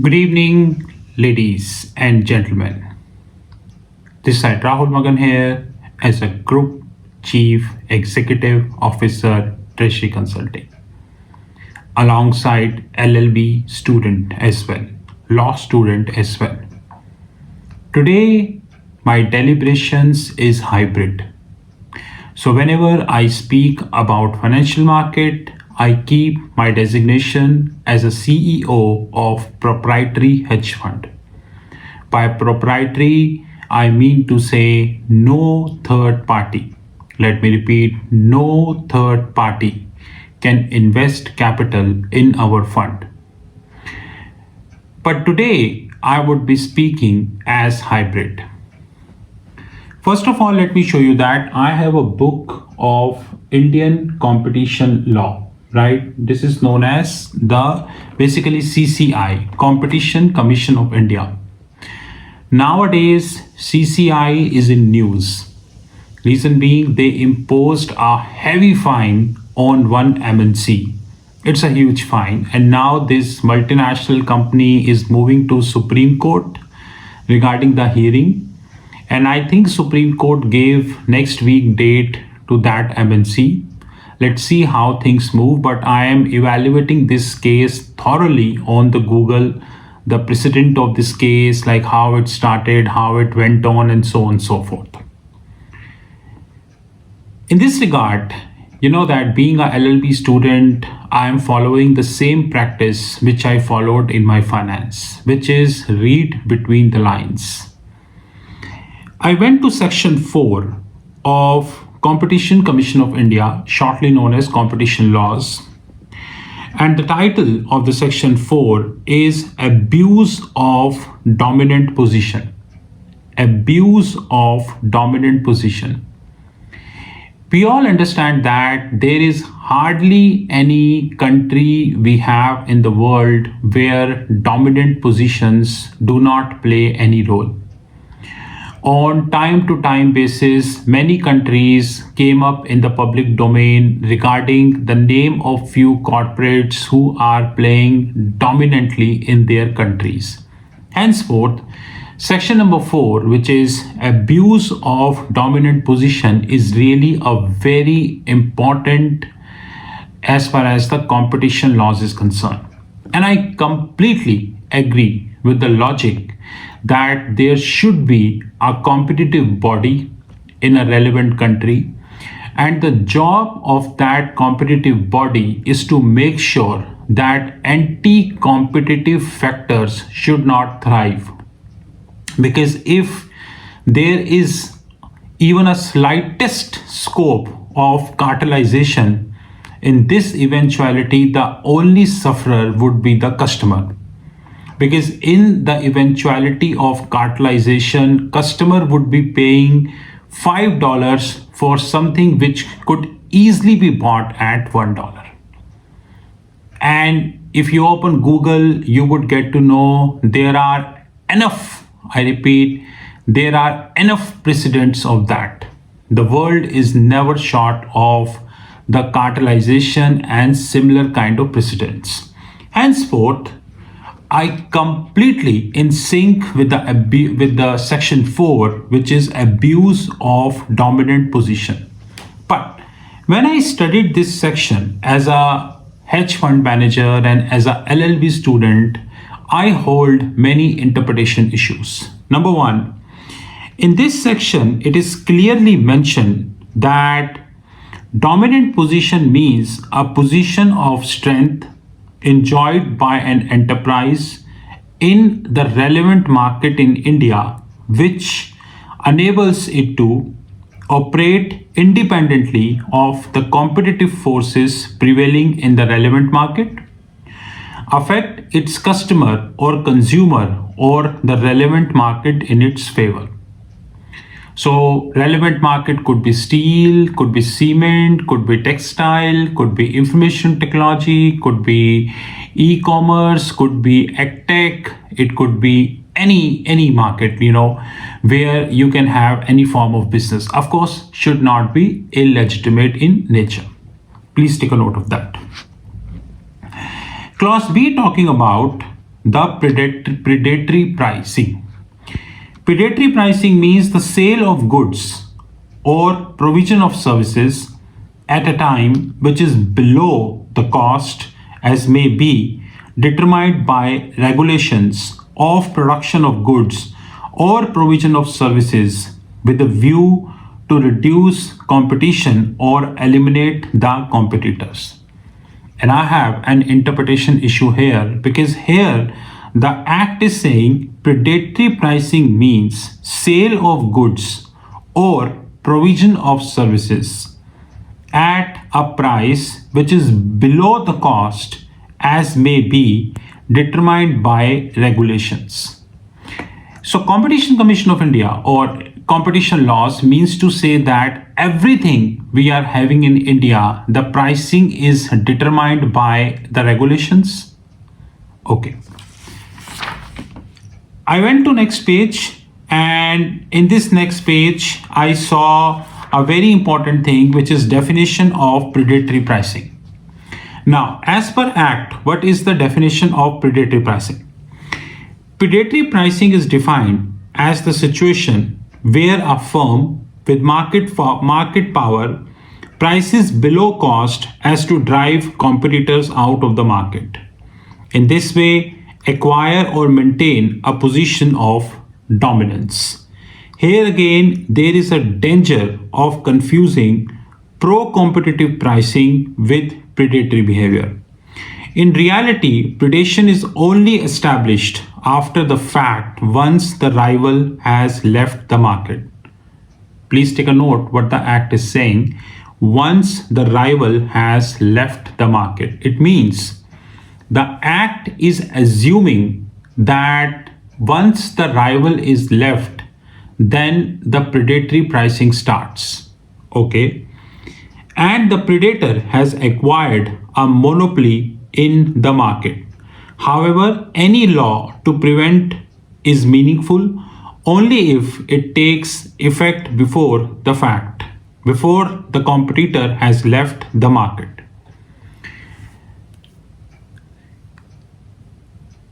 Good evening, ladies and gentlemen. This is Rahul Magan here as a Group Chief Executive Officer, Treasury Consulting, alongside LLB student as well, law student as well. Today, my deliberations is hybrid. So whenever I speak about financial market, I keep my designation as a CEO of proprietary hedge fund. By proprietary, I mean to say no third party. Let me repeat, no third party can invest capital in our fund. But today, I would be speaking as hybrid. First of all, let me show you that I have a book of Indian competition law, right? This is known as the basically CCI, Competition Commission of India. Nowadays, CCI is in news. Reason being, they imposed a heavy fine on one MNC. It's a huge fine, and now this multinational company is moving to Supreme Court regarding the hearing. And I think Supreme Court gave next week date to that MNC. Let's see how things move, but I am evaluating this case thoroughly on the Google, the precedent of this case, like how it started, how it went on, and so on and so forth. In this regard, you know that being a LLB student, I am following the same practice which I followed in my finance, which is read between the lines. I went to section 4 of Competition Commission of India, shortly known as Competition Laws. And the title of the section 4 is Abuse of Dominant Position. Abuse of Dominant Position. We all understand that there is hardly any country we have in the world where dominant positions do not play any role. On time to time basis, many countries came up in the public domain regarding the name of few corporates who are playing dominantly in their countries. Henceforth, section number 4, which is abuse of dominant position, is really a very important as far as the competition laws is concerned. And I completely agree with the logic that there should be a competitive body in a relevant country, and the job of that competitive body is to make sure that anti-competitive factors should not thrive. Because if there is even a slightest scope of cartelization, in this eventuality, the only sufferer would be the customer. Because in the eventuality of cartelization, customer would be paying $5 for something which could easily be bought at $1. And if you open Google, you would get to know there are enough, I repeat, there are enough precedents of that. The world is never short of the cartelization and similar kind of precedents. Henceforth, I completely in sync with the section 4, which is abuse of dominant position. But when I studied this section as a hedge fund manager and as a LLB student, I hold many interpretation issues. Number one, in this section, it is clearly mentioned that dominant position means a position of strength enjoyed by an enterprise in the relevant market in India, which enables it to operate independently of the competitive forces prevailing in the relevant market, affect its customer or consumer or the relevant market in its favor. So relevant market could be steel, could be cement, could be textile, could be information technology, could be e-commerce, could be Edtech, it could be any market, where you can have any form of business. Of course, should not be illegitimate in nature. Please take a note of that. Clause B talking about the predatory pricing. Predatory pricing means the sale of goods or provision of services at a time which is below the cost, as may be determined by regulations of production of goods or provision of services with a view to reduce competition or eliminate the competitors. And I have an interpretation issue here, because here the act is saying predatory pricing means sale of goods or provision of services at a price which is below the cost, as may be determined by regulations. So Competition Commission of India, or competition laws, means to say that everything we are having in India, the pricing is determined by the regulations. Okay. I went to next page, and in this next page I saw a very important thing, which is definition of predatory pricing. Now, as per Act, what is the definition of predatory pricing? Predatory pricing is defined as the situation where a firm with market power prices below cost as to drive competitors out of the market. In this way, acquire or maintain a position of dominance. Here again, there is a danger of confusing pro-competitive pricing with predatory behavior. In reality, predation is only established after the fact, once the rival has left the market. Please take a note what the act is saying. Once the rival has left the market, it means the act is assuming that once the rival is left, then the predatory pricing starts. Okay. And the predator has acquired a monopoly in the market. However, any law to prevent is meaningful only if it takes effect before the fact, before the competitor has left the market.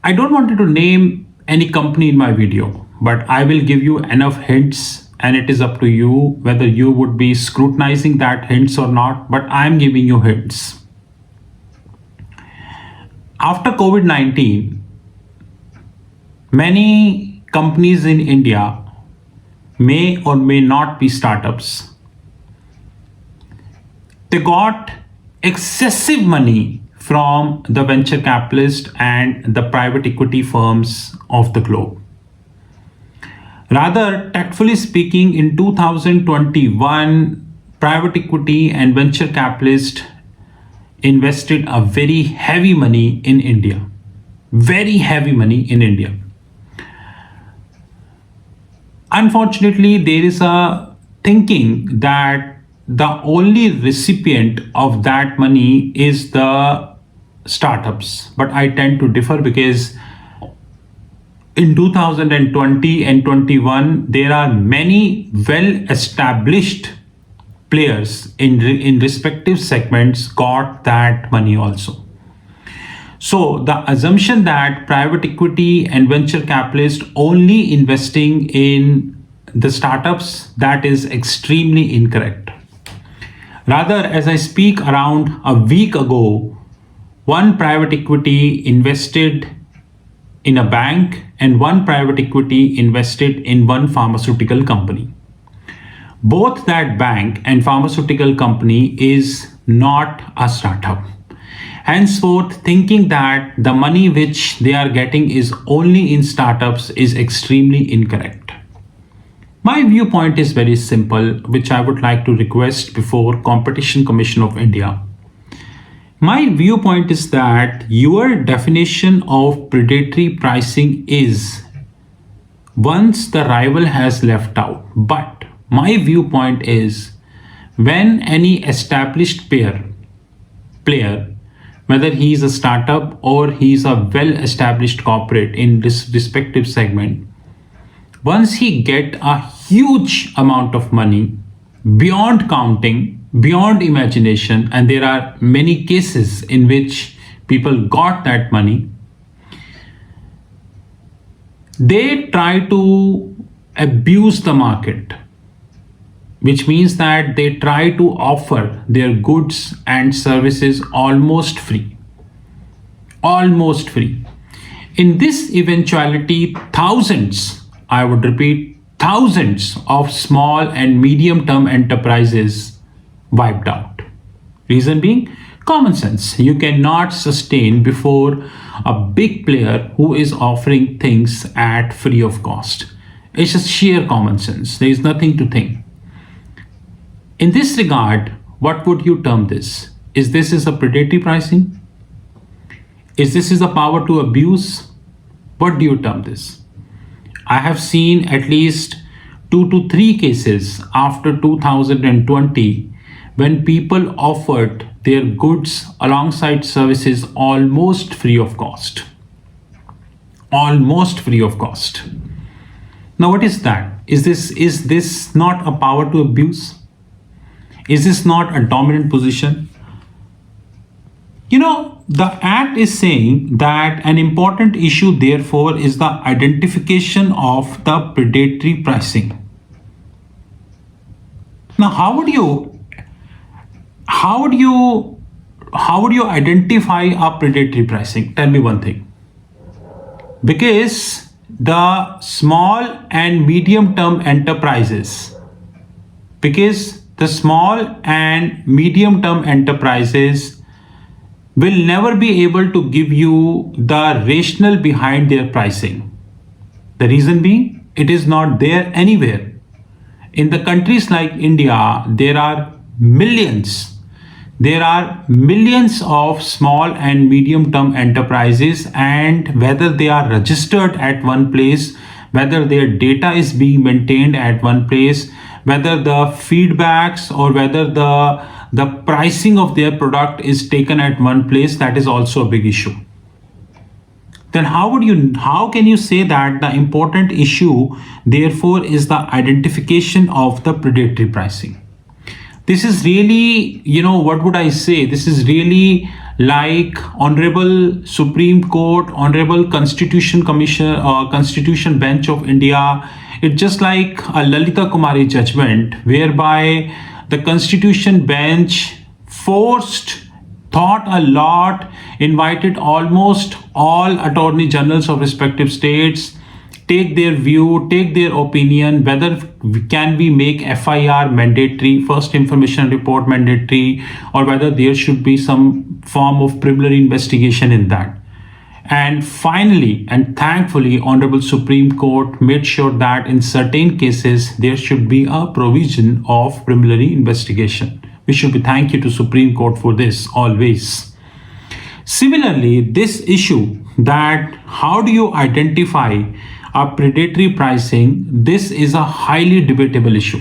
I don't want to name any company in my video, but I will give you enough hints, and it is up to you whether you would be scrutinizing that hints or not, but I'm giving you hints. After COVID-19, many companies in India may or may not be startups. They got excessive money from the venture capitalist and the private equity firms of the globe. Rather, tactfully speaking, in 2021, private equity and venture capitalists invested a very heavy money in India. Very heavy money in India. Unfortunately, there is a thinking that the only recipient of that money is the startups. But I tend to differ, because in 2020 and 21, there are many well-established players in respective segments got that money also. So the assumption that private equity and venture capitalists only investing in the startups, that is extremely incorrect. Rather, as I speak, around a week ago, one private equity invested in a bank and one private equity invested in one pharmaceutical company. Both that bank and pharmaceutical company is not a startup. Henceforth, thinking that the money which they are getting is only in startups is extremely incorrect. My viewpoint is very simple, which I would like to request before Competition Commission of India. My viewpoint is that your definition of predatory pricing is once the rival has left out. But my viewpoint is when any established player, whether he is a startup or he is a well-established corporate in this respective segment, once he get a huge amount of money beyond counting, beyond imagination, and there are many cases in which people got that money, They try to abuse the market, which means that they try to offer their goods and services almost free. Almost free. In this eventuality, thousands, I would repeat, thousands of small and medium term enterprises wiped out. Reason being, common sense. You cannot sustain before a big player who is offering things at free of cost. It's just sheer common sense. There is nothing to think. In this regard, what would you term this? Is this is a predatory pricing? Is this is a power to abuse? What do you term this? I have seen at least 2 to 3 cases after 2020 when people offered their goods alongside services almost free of cost. Almost free of cost. Now, what is that? Is this not a power to abuse? Is this not a dominant position? The Act is saying that an important issue, therefore, is the identification of the predatory pricing. Now, how would you identify a predatory pricing? Tell me one thing. Because the small and medium term enterprises, because the small and medium term enterprises will never be able to give you the rationale behind their pricing. The reason being, it is not there anywhere. In the countries like India, there are millions. There are millions of small and medium term enterprises, and whether they are registered at one place, whether their data is being maintained at one place, whether the feedbacks or whether the pricing of their product is taken at one place, that is also a big issue. Then how can you say that the important issue therefore is the identification of the predatory pricing? This is really, what would I say, this is really like Honorable Supreme Court, Honorable Constitution Commission or Constitution Bench of India. It's just like a Lalita Kumari judgment whereby the Constitution Bench thought a lot, invited almost all attorney generals of respective states, take their view, take their opinion, whether can we make FIR mandatory, first information report mandatory, or whether there should be some form of preliminary investigation in that. And finally, and thankfully, Honorable Supreme Court made sure that in certain cases, there should be a provision of preliminary investigation. We should be thank you to Supreme Court for this always. Similarly, this issue that how do you identify a predatory pricing, this is a highly debatable issue.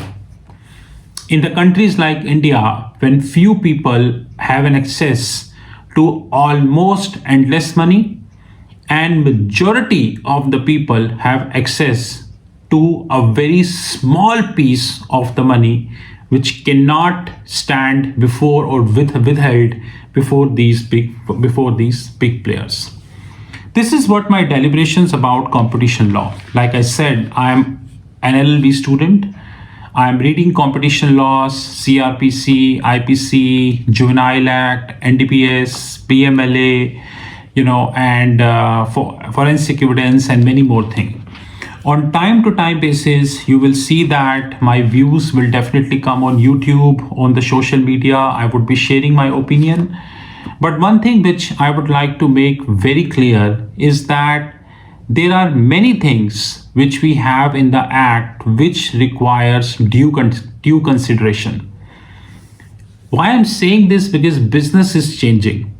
In the countries like India, when few people have an access to almost endless money, and majority of the people have access to a very small piece of the money which cannot stand before or withheld before these big players. This is what my deliberations about competition law. Like I said, I am an LLB student. I am reading competition laws, CRPC, IPC, Juvenile Act, NDPS, PMLA, and for forensic evidence and many more things. On time to time basis, you will see that my views will definitely come on YouTube, on the social media. I would be sharing my opinion. But one thing which I would like to make very clear is that there are many things which we have in the Act which requires due consideration. Why I'm saying this? Because business is changing.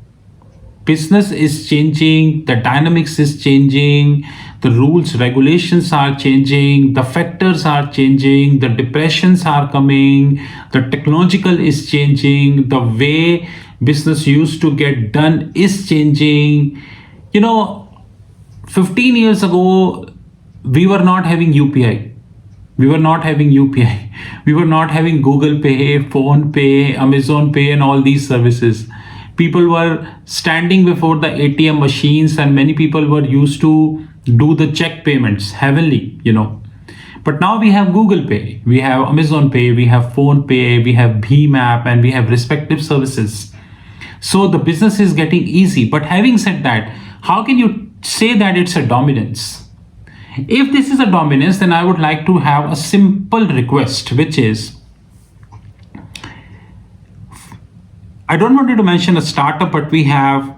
Business is changing, the dynamics is changing, the rules, regulations are changing, the factors are changing, the depressions are coming, the technological is changing, the way business used to get done is changing. 15 years ago, we were not having UPI. We were not having UPI. We were not having Google Pay, Phone Pay, Amazon Pay, and all these services. People were standing before the ATM machines, and many people were used to do the check payments heavily, But now we have Google Pay, we have Amazon Pay, we have Phone Pay, we have BHIM-app, and we have respective services. So the business is getting easy. But having said that, how can you say that it's a dominance? If this is a dominance, then I would like to have a simple request, which is, I don't want you to mention a startup, but we have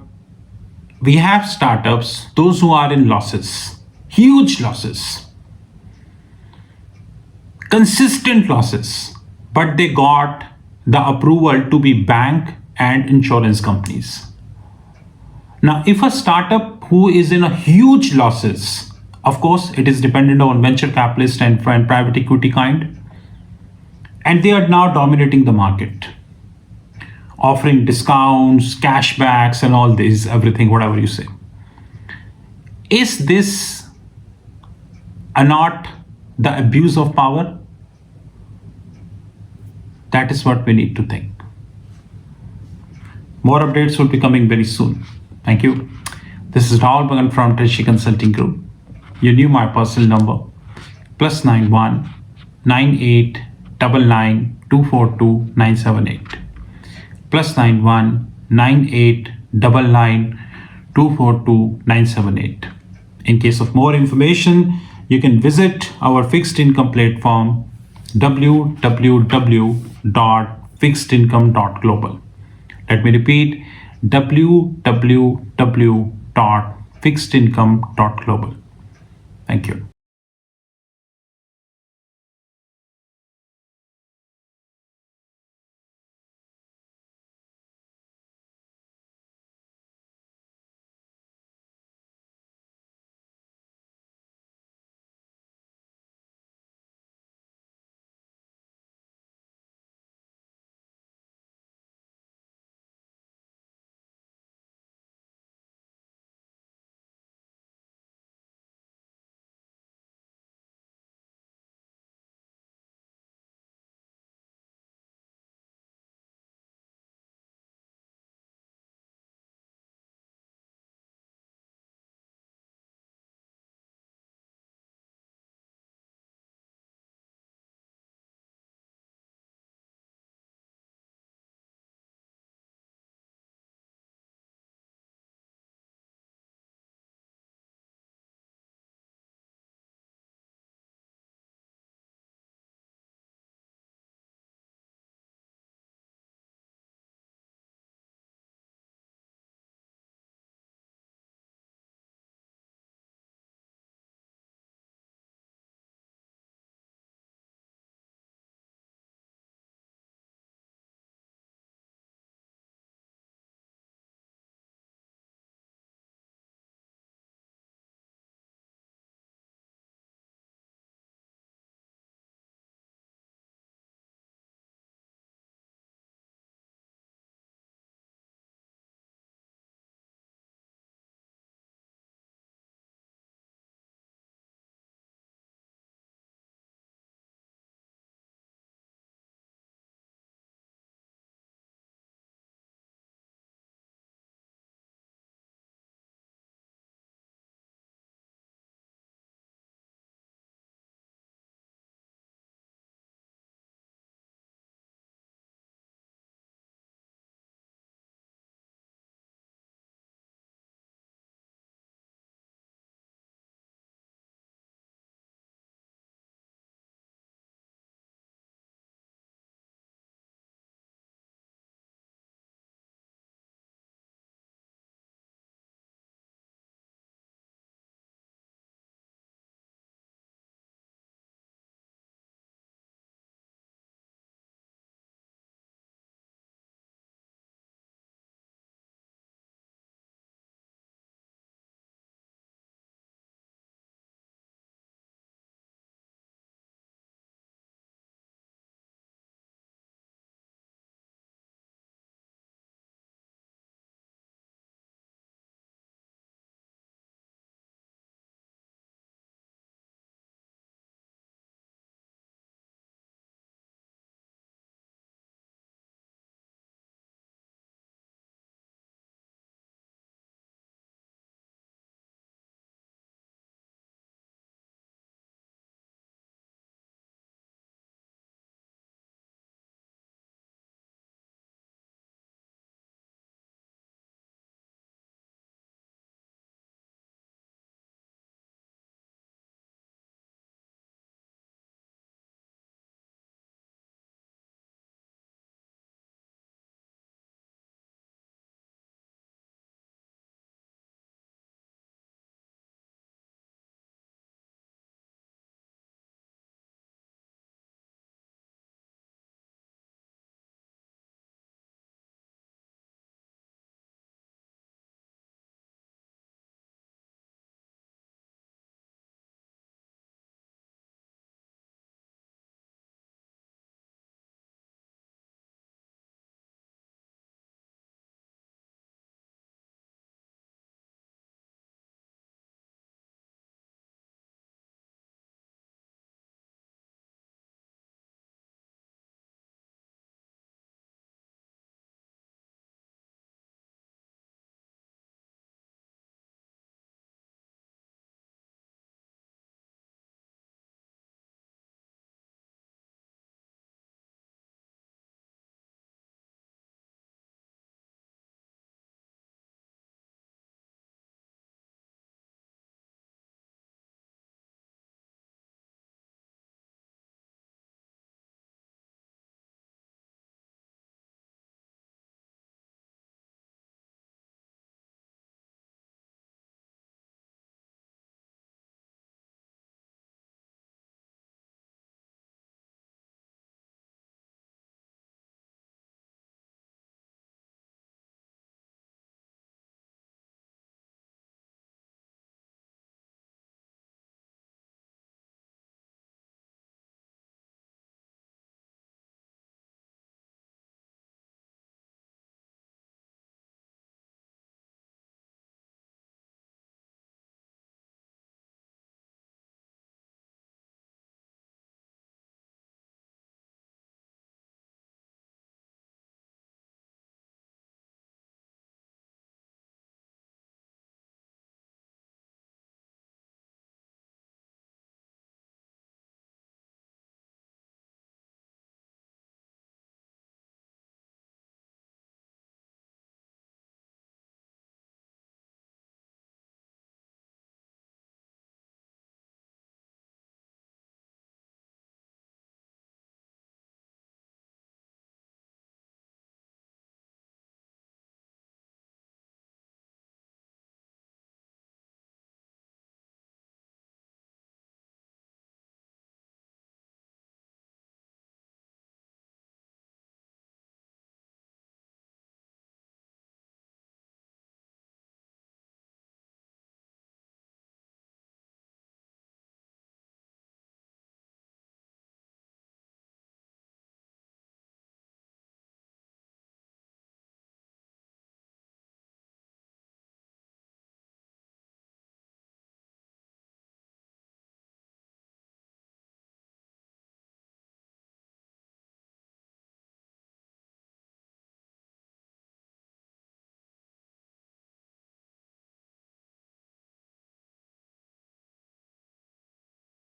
startups, those who are in losses, huge losses, consistent losses, but they got the approval to be bank and insurance companies. Now, if a startup who is in a huge losses, of course, it is dependent on venture capitalist and private equity kind, and they are now dominating the market, offering discounts, cashbacks, and all this, everything, whatever you say. Is this not the abuse of power? That is what we need to think. More updates will be coming very soon. Thank you. This is Rahul Magan from Edtech Consulting Group. You knew my personal number, +91 9899 242 978. +91 9899 242 978. In case of more information, you can visit our fixed income platform www.fixedincome.global. Let me repeat, www.fixedincome.global. Thank you.